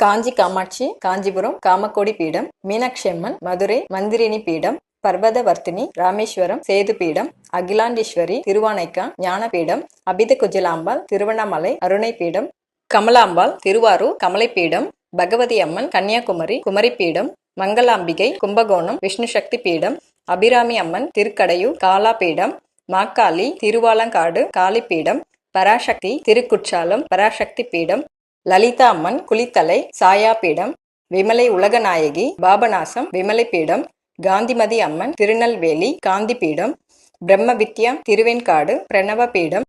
காஞ்சி காமாட்சி காஞ்சிபுரம் காமக்கோடி பீடம், மீனாட்சி அம்மன் மதுரை மந்திரினி பீடம், பர்வதவர்த்தினி ராமேஸ்வரம் சேது பீடம், அகிலாண்டீஸ்வரி திருவானைக்கா ஞானபீடம், அபித குஜலாம்பாள் திருவண்ணாமலை அருணை பீடம், கமலாம்பாள் திருவாரூர் கமலை பீடம், பகவதி அம்மன் கன்னியாகுமரி குமரி பீடம், மங்களாம்பிகை கும்பகோணம் விஷ்ணு சக்தி பீடம், அபிராமி அம்மன் திருக்கடையூர் காலா பீடம், மாக்காளி திருவாலங்காடு காளி பீடம், பராசக்தி திருக்குற்றாலம் பராசக்தி பீடம், லலிதா அம்மன் குளித்தலை சாயா பீடம், விமலை உலகநாயகி பாபநாசம் விமலை பீடம், காந்திமதி அம்மன் திருநெல்வேலி காந்தி பீடம், பிரம்ம வித்யா திருவெண்காடு பிரணவ பீடம்,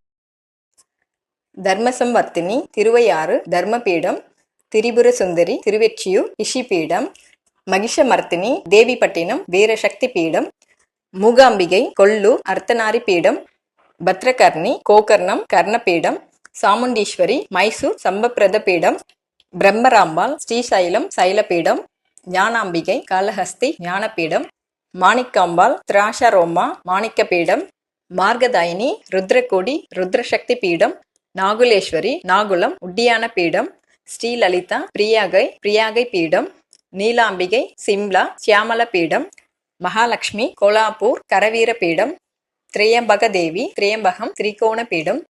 தர்மசம்வர்த்தினி திருவையாறு தர்மபீடம், திரிபுர சுந்தரி திருவெற்றியூர் இஷி பீடம், மகிஷமர்த்தினி தேவிப்பட்டினம் வீரசக்தி பீடம், மூகாம்பிகை கொல்லூர் அர்த்தநாரி பீடம், பத்ரகர்ணி கோகர்ணம் கர்ணபீடம், சாமுண்டீஸ்வரி மைசூர் சம்பப்பிரத பீடம், பிரம்மராம்பாள் ஸ்ரீசைலம் சைலபீடம், ஞானாம்பிகை காளஹஸ்தி ஞானபீடம், மாணிக்காம்பாள் திராஷரோமா மாணிக்க பீடம், மார்கதாயினி ருத்ரகோடி ருத்ரசக்தி பீடம், நாகுலேஸ்வரி நாகுலம் உட்டியான பீடம், ஸ்ரீலலிதா பிரியாகை பீடம், நீலாம்பிகை சிம்லா சியாமல பீடம், மகாலட்சுமி கோலாப்பூர் கரவீர பீடம், திரியம்பக தேவி திரியம்பகம் திரிகோண பீடம்,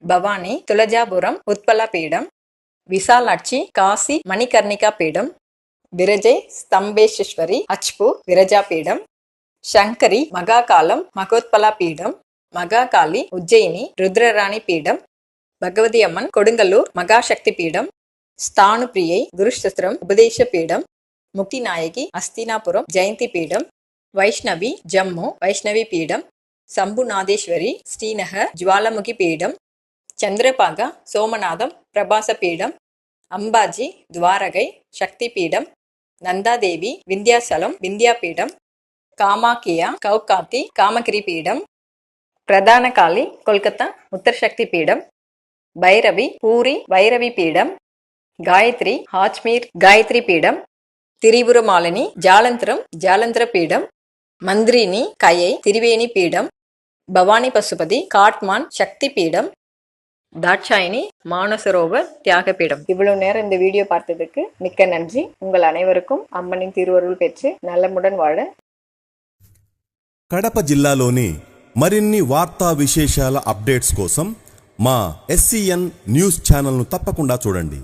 பவானி துலஜாபுரம் உத்பல பீடம், விசாலாட்சி காசி மணிகர்ணிகா பீடம், விரஜை ஸ்தம்பேஸ்வரி அச்பூர் விரஜா பீடம், சங்கரி மகாகாலம் மகோத்பலா பீடம், மகாகாளி உஜ்ஜயினி ருத்ரராணி பீடம், பகவதி அம்மன் கொடுங்கல்லூர் மகாசக்தி பீடம், ஸ்தானு பிரியை குருஷஸ்திரம் உபதேச பீடம், முக்தி நாயகி அஸ்தினாபுரம் ஜெயந்தி பீடம், வைஷ்ணவி ஜம்மு வைஷ்ணவி பீடம், சம்புநாதேஸ்வரி ஸ்ரீநகர் ஜுவாலமுகி பீடம், சந்திரபாகா சோமநாதம் பிரபாச பீடம், அம்பாஜி துவாரகை சக்தி பீடம், நந்தாதேவி விந்தியாசலம் விந்தியா பீடம், காமாக்கியா கௌகாத்தி காமகிரி பீடம், பிரதான காளி கொல்கத்தா உத்தரசக்தி பீடம், பைரவி பூரி வைரவி பீடம், காயத்ரி ஹாஜ்மீர் காயத்ரி பீடம், திரிபுரமாலினி ஜாலந்திர பீடம், மந்திரினி கயை திரிவேணி பீடம், பவானி பசுபதி காட்மான் சக்தி பீடம், தாட்சாயினி மானசரோவர் தியாக பீடம். இவ்வளவு நேரம் இந்த வீடியோ பார்த்ததுக்கு மிக்க நன்றி. உங்கள் அனைவருக்கும் அம்மனின் திருவருள் பெற்று நலமுடன் வாழ. కడప జిల్లాలోని మరిన్ని వార్తా విశేషాల అప్డేట్స్ కోసం మా SCN న్యూస్ ఛానల్ను తప్పకుండా చూడండి.